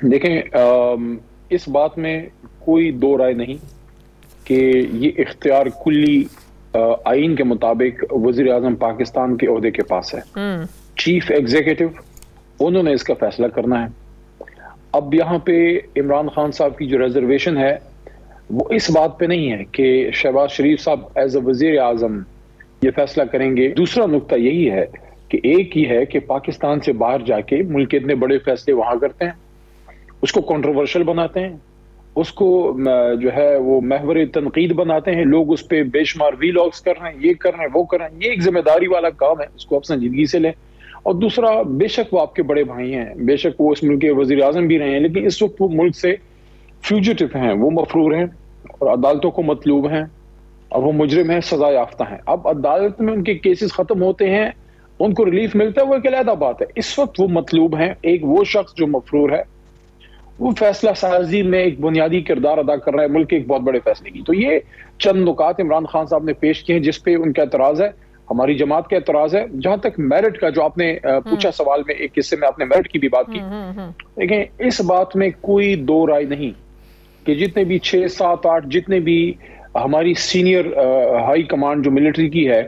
देखें, इस बात में कोई दो राय नहीं कि ये इख्तियार कुल्ली आइन के मुताबिक वज़ीर आज़म पाकिस्तान के ओहदे के पास है। चीफ एग्जीक्यूटिव, उन्होंने इसका फैसला करना है। अब यहाँ पे इमरान खान साहब की जो रिजर्वेशन है वो इस बात पे नहीं है कि शहबाज शरीफ साहब एज अ वज़ीर आज़म ये फैसला करेंगे। दूसरा नुक्ता यही है कि एक ही है कि पाकिस्तान से बाहर जाके मुल्क के इतने बड़े फैसले वहां करते हैं, उसको कंट्रोवर्शियल बनाते हैं, उसको जो है वो महवर तनकीद बनाते हैं, लोग उस पर बेशुमार वीलॉग्स कर रहे हैं, ये कर रहे हैं, वो कर रहे हैं। ये एक जिम्मेदारी वाला काम है, उसको आप संजीदगी से लें। और दूसरा, बेशक वो आपके बड़े भाई हैं, बेशक वो इस मुल्क के वज़ीर आज़म भी रहे हैं, लेकिन इस वक्त वो मुल्क से फ्यूजिटिव हैं, वो मफरूर हैं और अदालतों को मतलूब हैं और वो मुजरिम हैं, सजा याफ्ता हैं। अब अदालत में उनके केसेस खत्म होते हैं, उनको रिलीफ मिलता है, वो एक अलग बात है। इस वक्त वो मतलूब हैं। एक वो शख्स जो मफरूर है, वो फैसला साजी में एक बुनियादी किरदार अदा कर रहा है मुल्क के एक बहुत बड़े फैसले की। तो ये चंद नुकात इमरान खान साहब ने पेश किए हैं जिसपे उनका एतराज है, हमारी जमात का एतराज है। जहां तक मेरिट का जो आपने पूछा सवाल में, एक हिस्से में आपने मेरिट की भी बात की, देखें इस बात में कोई दो राय नहीं कि जितने भी 6, 7, 8 जितने भी हमारी सीनियर हाई कमांड जो मिलिट्री की है,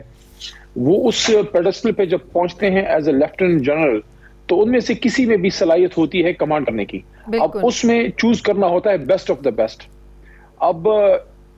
वो उस पेडेस्टल पे जब पहुंचते हैं एज ए लेफ्टिनेंट जनरल, तो उनमें से किसी में भी सलाहियत होती है कमांड करने की। अब उसमें चूज करना होता है बेस्ट ऑफ द बेस्ट। अब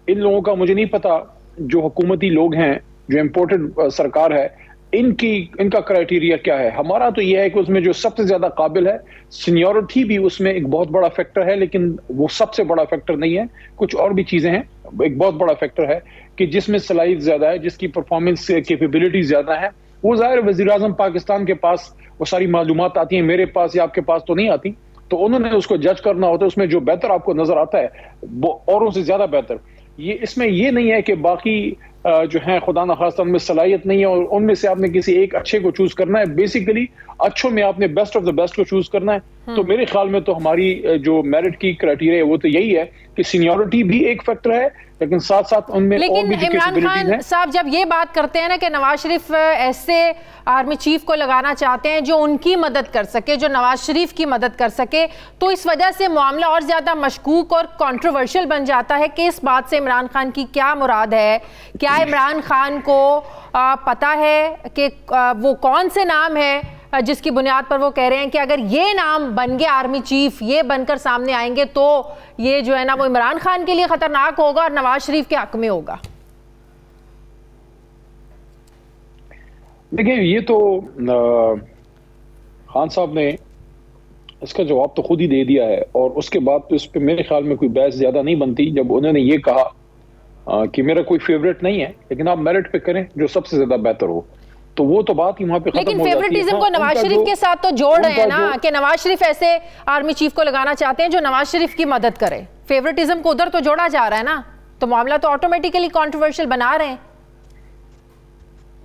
इन लोगों का मुझे नहीं पता, जो हुकूमती लोग हैं, जो इम्पोर्टेड सरकार है, इनका क्राइटेरिया क्या है। हमारा तो यह है कि उसमें जो सबसे ज्यादा काबिल है, सीनियोरिटी भी उसमें एक बहुत बड़ा फैक्टर है, लेकिन वो सबसे बड़ा फैक्टर नहीं है। कुछ और भी चीजें हैं। एक बहुत बड़ा फैक्टर है कि जिसमें सलाहियत ज्यादा है, जिसकी परफॉर्मेंस कैपेबिलिटी ज्यादा है, वो जाहिर वज़ीर आज़म पाकिस्तान के पास वो सारी मालूमात आती हैं, मेरे पास या आपके पास तो नहीं आती। तो उन्होंने उसको जज करना होता है, उसमें जो बेहतर आपको नजर आता है वो औरों से ज्यादा बेहतर। ये इसमें ये नहीं है कि बाकी जो है खुदा न खास्ता उनमें सलाहियत नहीं है और उनमें से आपने किसी एक अच्छे को चूज करना है। बेसिकली अच्छों में आपने बेस्ट ऑफ द बेस्ट को चूज करना है। तो मेरे ख्याल में तो हमारी जो मेरिट की क्राइटेरिया है वो तो यही है कि सीनियोरिटी भी एक फैक्टर है, लेकिन साथ साथ उनमें और भी जो कैपेबिलिटीज हैं। साहब जब ये बात करते हैं ना कि नवाज शरीफ ऐसे आर्मी चीफ को लगाना चाहते हैं जो उनकी मदद कर सके, जो नवाज शरीफ की मदद कर सके, तो इस वजह से मामला और ज्यादा मशकूक और कंट्रोवर्शियल बन जाता है कि इस बात से इमरान खान की क्या मुराद है। क्या इमरान खान को पता है कि वो कौन से नाम है जिसकी बुनियाद पर वो कह रहे हैं कि अगर ये नाम बन गया आर्मी चीफ, ये बनकर सामने आएंगे तो ये जो है ना वो इमरान खान के लिए खतरनाक होगा और नवाज शरीफ के हक में होगा। देखिए ये तो खान साहब ने इसका जवाब तो खुद ही दे दिया है और उसके बाद तो इस पे मेरे ख्याल में कोई बहस ज्यादा नहीं बनती। जब उन्होंने ये कहा कि मेरा कोई फेवरेट नहीं है, लेकिन आप मेरिट पे करें जो सबसे ज्यादा बेहतर हो, तो वो तो बात ही वहां पे खत्म हो जाती है। लेकिन फेवरेटिज्म को नवाज शरीफ के साथ तो जोड़ रहे हैं ना कि नवाज शरीफ ऐसे आर्मी चीफ को लगाना चाहते हैं जो नवाज शरीफ की मदद करे। फेवरेटिज्म को उधर तो जोड़ा जा रहा है ना, तो मामला तो ऑटोमेटिकली कंट्रोवर्शियल बना रहे हैं।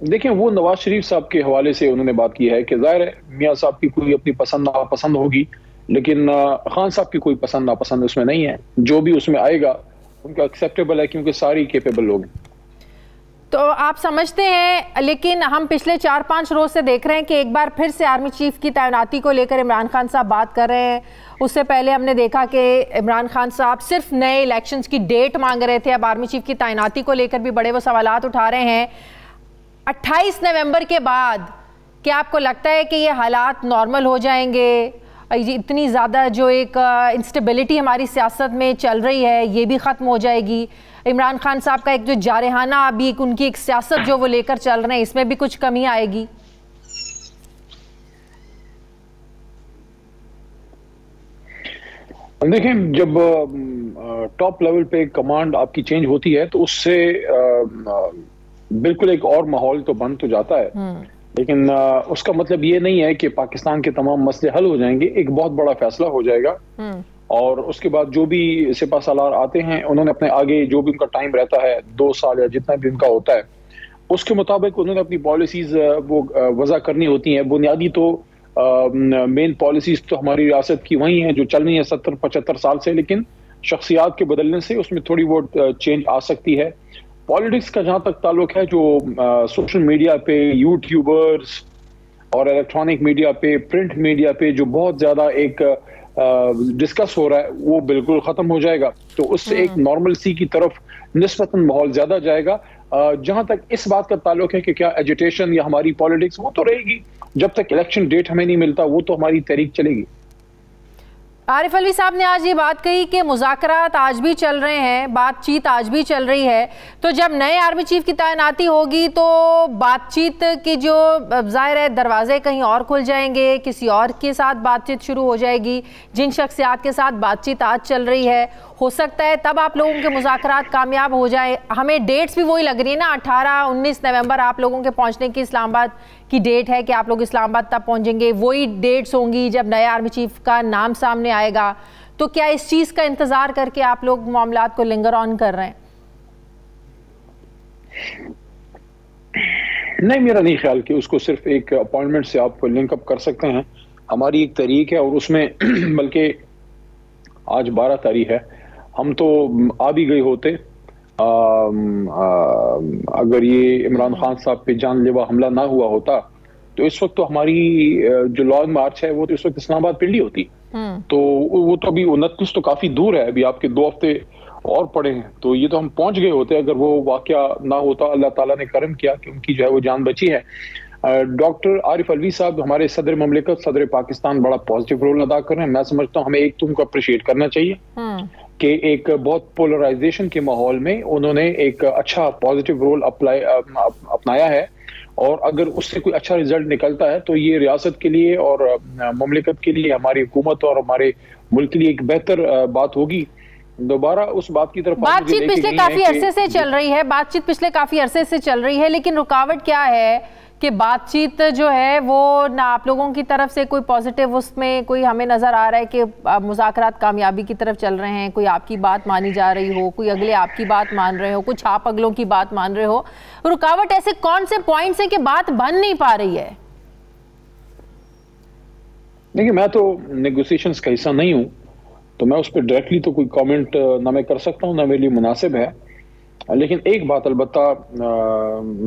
देखें वो नवाज शरीफ साहब के हवाले से उन्होंने बात की है कि जाहिर है मियां साहब की कोई अपनी पसंद नापसंद होगी, लेकिन खान साहब की कोई पसंद नापसंद उसमें नहीं है। जो भी उसमें आएगा उनका एक्सेप्टेबल है क्योंकि सारी केपेबल लोग हैं। तो आप समझते हैं, लेकिन हम पिछले 4-5 रोज से देख रहे हैं कि एक बार फिर से आर्मी चीफ की तैनाती को लेकर इमरान खान साहब बात कर रहे हैं। उससे पहले हमने देखा कि इमरान खान साहब सिर्फ नए इलेक्शंस की डेट मांग रहे थे, अब आर्मी चीफ की तैनाती को लेकर भी बड़े वो सवालात उठा रहे हैं। 28 नवंबर के बाद क्या आपको लगता है कि ये हालात नॉर्मल हो जाएंगे? इतनी ज़्यादा जो एक इंस्टेबिलिटी हमारी सियासत में चल रही है ये भी ख़त्म हो जाएगी? इमरान खान साहब का एक जो जारहाना अभी उनकी एक सियासत जो वो लेकर चल रहे हैं, इसमें भी कुछ कमी आएगी? देखें जब टॉप लेवल पे कमांड आपकी चेंज होती है तो उससे बिल्कुल एक और माहौल तो बन तो जाता है, लेकिन उसका मतलब ये नहीं है कि पाकिस्तान के तमाम मसले हल हो जाएंगे। एक बहुत बड़ा फैसला हो जाएगा और उसके बाद जो भी सिपा सालार आते हैं उन्होंने अपने आगे जो भी उनका टाइम रहता है 2 साल या जितना भी उनका होता है उसके मुताबिक उन्होंने अपनी पॉलिसीज वो वज़ा करनी होती हैं। बुनियादी तो मेन पॉलिसीज तो हमारी रियासत की वही हैं जो चल रही है 70-75 साल से, लेकिन शख्सियात के बदलने से उसमें थोड़ी बहुत चेंज आ सकती है। पॉलिटिक्स का जहां तक ताल्लुक है, जो सोशल मीडिया पे यूट्यूबर्स और इलेक्ट्रॉनिक मीडिया पे, प्रिंट मीडिया पे जो बहुत ज्यादा एक डिस्कस हो रहा है, वो बिल्कुल खत्म हो जाएगा। तो उससे एक नॉर्मल सी की तरफ निस्बतन माहौल ज्यादा जाएगा। जहां तक इस बात का ताल्लुक है कि क्या एजुटेशन या हमारी पॉलिटिक्स, वो तो रहेगी। जब तक इलेक्शन डेट हमें नहीं मिलता, वो तो हमारी तहरीक चलेगी। आरिफ अलवी साहब ने आज ये बात कही कि मुज़ाकरात आज भी चल रहे हैं, बातचीत आज भी चल रही है। तो जब नए आर्मी चीफ की तैनाती होगी तो बातचीत की जो ज़ाहिर है दरवाजे कहीं और खुल जाएंगे, किसी और के साथ बातचीत शुरू हो जाएगी। जिन शख्सियात के साथ बातचीत आज चल रही है, हो सकता है तब आप लोगों के मुज़ाकरात कामयाब हो जाए। हमें डेट्स भी वही लग रही है ना, 18-19 नवंबर आप लोगों के पहुंचने की इस्लामाबाद की डेट है कि आप लोग इस्लामाबाद तब पहुंचेंगे। वही डेट्स होंगी जब नए आर्मी चीफ का नाम सामने आएगा। तो क्या इस चीज़ का इंतज़ार करके आप लोग मामलात को लिंगर ऑन कर रहे हैं? नहीं, मेरा नहीं ख्याल कि उसको सिर्फ एक अपॉइंटमेंट से आप लिंकअप कर सकते हैं। हमारी एक तरीक है और उसमें बल्कि आज 12 तारीख है, हम तो आ भी गए होते अगर ये इमरान खान साहब पे जानलेवा हमला ना हुआ होता तो इस वक्त तो हमारी जो लॉन्ग मार्च है वो तो इस वक्त इस्लामाबाद पिंडी होती। तो वो तो अभी 29 तो काफी दूर है, अभी आपके 2 हफ्ते और पड़े हैं। तो ये तो हम पहुंच गए होते अगर वो वाकया ना होता। अल्लाह ताला ने करम किया कि उनकी जो है वो जान बची है। डॉक्टर आरिफ अलवी साहब हमारे सदर ममलिकत, सदर पाकिस्तान बड़ा पॉजिटिव रोल अदा कर रहे हैं। मैं समझता हूँ हमें एक तो उनको अप्रिशिएट करना चाहिए कि एक बहुत पोलराइजेशन के माहौल में उन्होंने एक अच्छा पॉजिटिव रोल अपनाया है। और अगर उससे कोई अच्छा रिजल्ट निकलता है तो ये रियासत के लिए और ममलिकत के लिए, हमारी हुकूमत और हमारे मुल्क के लिए एक बेहतर बात होगी। दोबारा उस बात की तरफ बातचीत पिछले काफी अरसे से चल रही है, बातचीत पिछले काफी अरसे से चल रही है, लेकिन रुकावट क्या है कि बातचीत जो है वो ना आप लोगों की तरफ से कोई पॉजिटिव उसमें कोई हमें नज़र आ रहा है कि मुज़ाकरात कामयाबी की तरफ चल रहे हैं। कोई आपकी बात मानी जा रही हो, कोई अगले आपकी बात मान रहे हो, कुछ आप अगलों की बात मान रहे हो। रुकावट ऐसे कौन से पॉइंट्स है कि बात बन नहीं पा रही है? देखिए, मैं तो नेगोशिएशंस का हिस्सा नहीं हूँ, तो मैं उस पर डायरेक्टली तो कोई कमेंट ना मैं कर सकता हूँ, ना मेरे लिए मुनासिब है। लेकिन एक बात अलबत्ता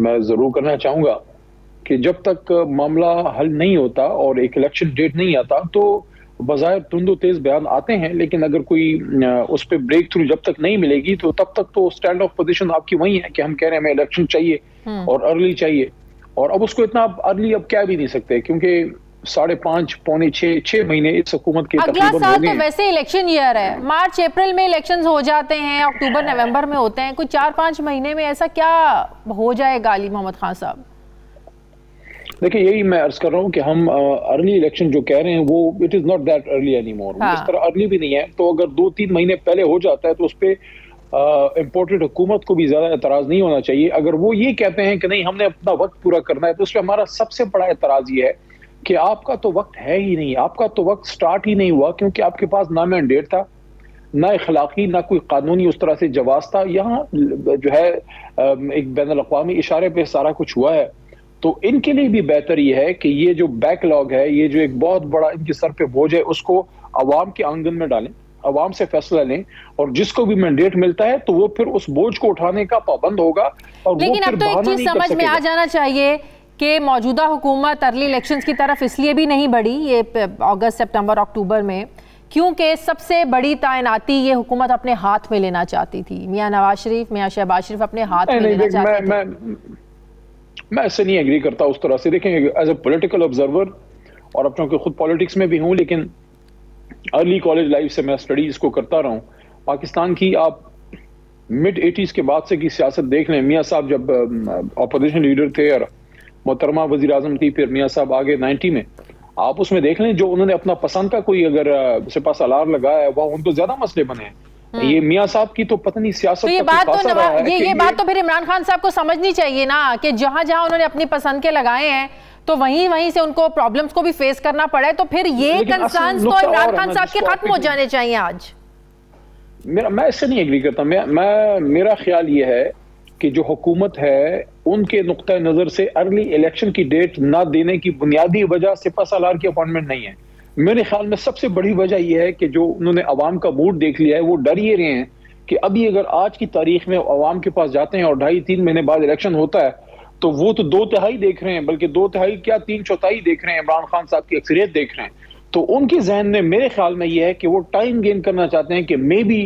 मैं ज़रूर करना चाहूँगा कि जब तक मामला हल नहीं होता और एक इलेक्शन डेट नहीं आता तो बज़ाहिर तुंदो तेज बयान आते हैं, लेकिन अगर कोई उस पर ब्रेक थ्रू जब तक नहीं मिलेगी तो तब तक तो स्टैंड ऑफ पोजीशन आपकी वही है कि हम कह रहे हैं हमें इलेक्शन चाहिए और अर्ली चाहिए। और अब उसको इतना अर्ली अब क्या भी नहीं सकते, क्योंकि 5.5 पौने 6 महीने इस हुकूमत के अगला साल तो वैसे इलेक्शन ईयर है, मार्च अप्रैल में इलेक्शंस हो जाते हैं, अक्टूबर नवंबर में होते हैं। कोई 4-5 महीने में ऐसा क्या हो जाएगा अली मोहम्मद खान साहब? देखिए, यही मैं अर्ज कर रहा हूँ कि हम अर्ली इलेक्शन जो कह रहे हैं वो it is not that early any more. इस तरह अर्ली भी नहीं है। तो अगर 2-3 महीने पहले हो जाता है तो उस पर इम्पोर्टेड हुकूमत को भी ज्यादा एतराज नहीं होना चाहिए। अगर वो ये कहते हैं कि नहीं हमने अपना वक्त पूरा करना है तो उस पर हमारा सबसे बड़ा एतराज ये है कि आपका तो वक्त है ही नहीं, आपका तो वक्त स्टार्ट ही नहीं हुआ, क्योंकि आपके पास ना मैंडेट था, ना इखलाकी, ना कोई कानूनी उस तरह से जवाज था। यहाँ जो है एक बैनुल अक़वामी इशारे पे सारा कुछ हुआ है। तो इनके लिए भी बेहतर ये है कि ये जो बैकलॉग है, ये जो एक बहुत बड़ा इनके सर पे बोझ है, उसको अवाम के आंगन में डालें, अवाम से फैसला लें, और जिसको भी मैंडेट मिलता है तो वो फिर उस बोझ को उठाने का पाबंद होगा। और लेकिन अब तो एक चीज समझ में आ जाना चाहिए कि मौजूदा हुकूमत अर्ली इलेक्शंस की तरफ इसलिए भी नहीं बढ़ी ये अगस्त, सितंबर, अक्टूबर में, क्योंकि सबसे बड़ी तैनाती ये हुकूमत अपने हाथ में लेना चाहती थी। मियां नवाज शरीफ, मियां शहबाज शरीफ अपने हाथ में लेना चाहते थे। मैं ऐसे नहीं एग्री करता उस तरह से। देखें, एज ए पॉलिटिकल ऑब्जर्वर और अपनों के खुद पॉलिटिक्स में भी हूं, लेकिन अर्ली कॉलेज लाइफ से मैं स्टडीज को करता रहा हूं। पाकिस्तान की आप मिड 80s के बाद से की सियासत देख लें। मियां साहब जब अपोजिशन लीडर थे और मोहतरमा वजीर आजम थी, फिर मियां साहब आगे 90 में, आप उसमें देख लें जो उन्होंने अपना पसंद का कोई अगर सिपा सालार लगाया है वह उनको ज्यादा मसले बने हैं। ये मियां साहब की तो पता नहीं सियासत तो ये बात तो फिर इमरान खान साहब को समझनी चाहिए ना कि जहां जहां उन्होंने अपनी पसंद के लगाए हैं तो वहीं से उनको प्रॉब्लम्स को भी फेस करना पड़ा है। तो फिर ये कंसर्न्स तो इमरान खान साहब के खत्म हो जाने चाहिए आज। मैं इससे नहीं एग्री करता। मेरा ख्याल ये है कि जो हुकूमत है उनके नुक्ता नजर से अर्ली इलेक्शन की डेट ना देने की बुनियादी वजह सिपा सालार की अपॉइंटमेंट नहीं है। मेरे ख्याल में सबसे बड़ी वजह यह है कि जो उन्होंने अवाम का मूड देख लिया है, वो डर ये रहे हैं कि अभी अगर आज की तारीख में अवाम के पास जाते हैं और 2.5-3 महीने बाद इलेक्शन होता है तो वो तो 2/3 देख रहे हैं, बल्कि 2/3 क्या 3/4 देख रहे हैं, इमरान खान साहब की अक्सरियत देख रहे हैं। तो उनके जहन में मेरे ख्याल में ये है कि वो टाइम गेन करना चाहते हैं कि मे बी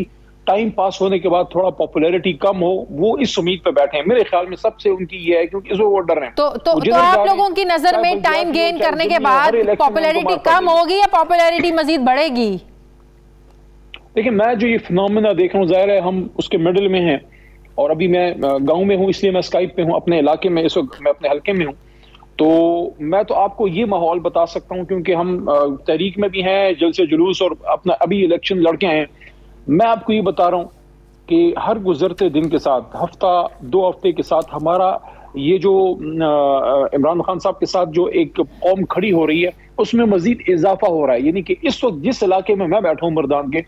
टाइम पास होने के बाद थोड़ा पॉपुलैरिटी कम हो, वो इस उम्मीद पे बैठे हैं। मेरे ख्याल में सबसे उनकी ये है, क्योंकि इस वो डर रहे हैं। तो आप लोगों की नजर में टाइम गेन करने के बाद पॉपुलैरिटी कम होगी या पॉपुलैरिटी मजीद बढ़ेगी? देखिए, मैं जो ये फिनोमेना देख रहा हूँ, जाहिर है हम उसके मिडिल में हैं, और अभी मैं गांव में हूँ, इसलिए मैं स्काइप पे हूँ, अपने इलाके में इस वक्त मैं अपने हल्के में हूँ। तो मैं तो आपको ये माहौल बता सकता हूँ, क्योंकि हम तहरीक में भी हैं, जलसे जुलूस, और अपना अभी इलेक्शन लड़के हैं। मैं आपको ये बता रहा हूँ कि हर गुजरते दिन के साथ, हफ्ता 2 हफ्ते के साथ, हमारा ये जो इमरान खान साहब के साथ जो एक कौम खड़ी हो रही है, उसमें मजीद इजाफा हो रहा है। यानी कि इस वक्त जिस इलाके में मैं बैठा हूँ, मर्दान के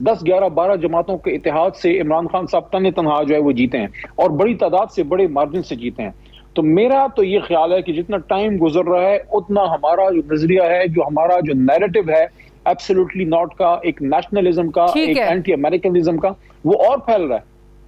10, 11, 12 जमातों के इतिहाद से इमरान खान साहब तने तनहा जो है वो जीते हैं, और बड़ी तादाद से, बड़े मार्जिन से जीते हैं। तो मेरा तो ये ख्याल है कि जितना टाइम गुजर रहा है, उतना हमारा जो नजरिया है, जो हमारा जो नैरेटिव है एब्सोल्युटली नॉट का, एक नेशनलिज्म का, एक एंटी अमेरिकनिज्म का, वो और फैल रहा है।